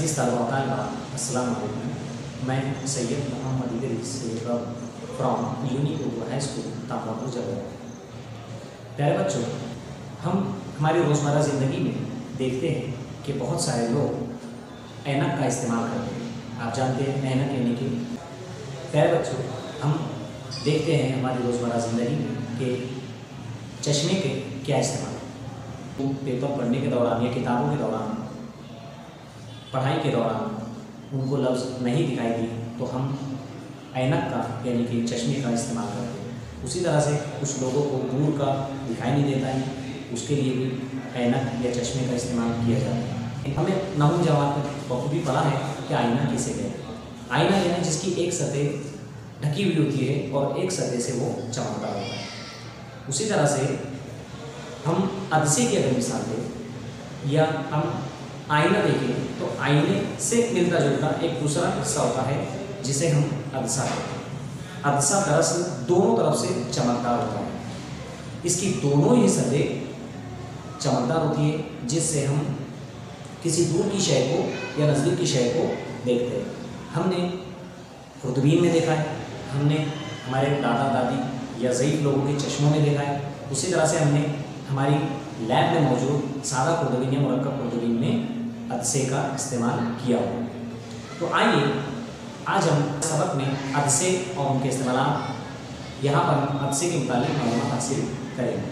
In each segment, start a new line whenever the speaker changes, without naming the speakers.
अज़ीज़ तलबा अस्सलाम वालेकुम। मैं Syed Mohammad Idris from Unique High School Tapwapur जगह। प्यारे बच्चों, हम हमारी रोज़मर्रा ज़िंदगी में देखते हैं कि बहुत सारे लोग ऐनक का इस्तेमाल करते हैं। आप जानते हैं ऐनक यानी कि। प्यारे बच्चों, हम देखते हैं हमारी रोज़मर्रा ज़िंदगी में कि चश्मे के क्या इस्तेमाल है। पेपर पढ़ने के दौरान या किताबों के दौरान, पढ़ाई के दौरान उनको लफ्ज़ नहीं दिखाई दी तो हम ऐनक का यानी कि चश्मे का इस्तेमाल करते हैं। उसी तरह से कुछ लोगों को दूर का दिखाई नहीं देता है, उसके लिए भी ऐनक या चश्मे का इस्तेमाल किया जाता है। हमें नहुम जवाब में बखूबी पढ़ा है कि आईना किसे कहते हैं। आईना यानी जिसकी एक सतह ढकी हुई होती है और एक सतह से वो चमकदार होता है। उसी तरह से हम अदसे की अगर मिसाल दें या हम आईना देखें तो आईने से मिलता जुलता एक दूसरा हिस्सा होता है जिसे हम अदसा कहते हैं। अदसा दरअसल दोनों तरफ से चमकदार होता है। इसकी दोनों ही सतह चमकदार होती है जिससे हम किसी दूर की शय को या नज़दीक की शय को देखते हैं। हमने खुर्दबीन में देखा है, हमने हमारे दादा दादी या ज़ईफ़ लोगों के चश्मों में देखा है। उसी तरह से हमने हमारी लैब में मौजूद सादा खुर्दबीन या मुरक्कब खुर्दबीन में अदसे का इस्तेमाल किया हो। तो आइए आज हम सबक में अदसे और उनके इस्तेमाल यहाँ पर हम अदसे के मुताबिक मालूमात हासिल करेंगे।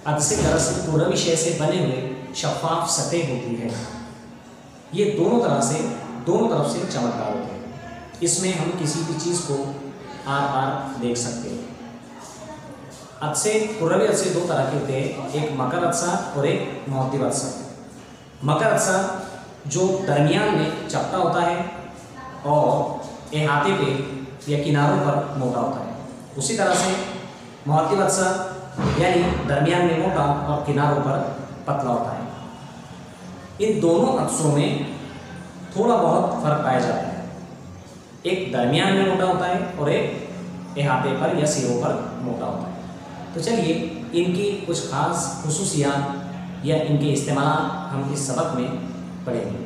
अदसे दरअसल पूरा विषय से बने हुए शफाफ सतह होती है। ये दोनों तरफ से चमकदार होते हैं। इसमें हम किसी भी चीज़ को आर पार देख सकते हैं। अदसे कुर्रवी अदसे दो तरह के होते हैं, एक मकर अदसा और एक मुहद्दिब अदसा। मकर अदसा जो दरमियान में चपटा होता है और इहाते पे या किनारों पर मोटा होता है। उसी तरह से मुहद्दिब अदसा यानी दरमियान में मोटा और किनारों पर पतला होता है। इन दोनों अदसों में थोड़ा बहुत फर्क पाया जाता है। एक दरमियान में मोटा होता है और एक इहाते पर या सिरों पर मोटा होता है। तो चलिए इनकी कुछ ख़ास खुसूसियात या इनके इस्तेमाल हम इस सबक में पढ़ेंगे।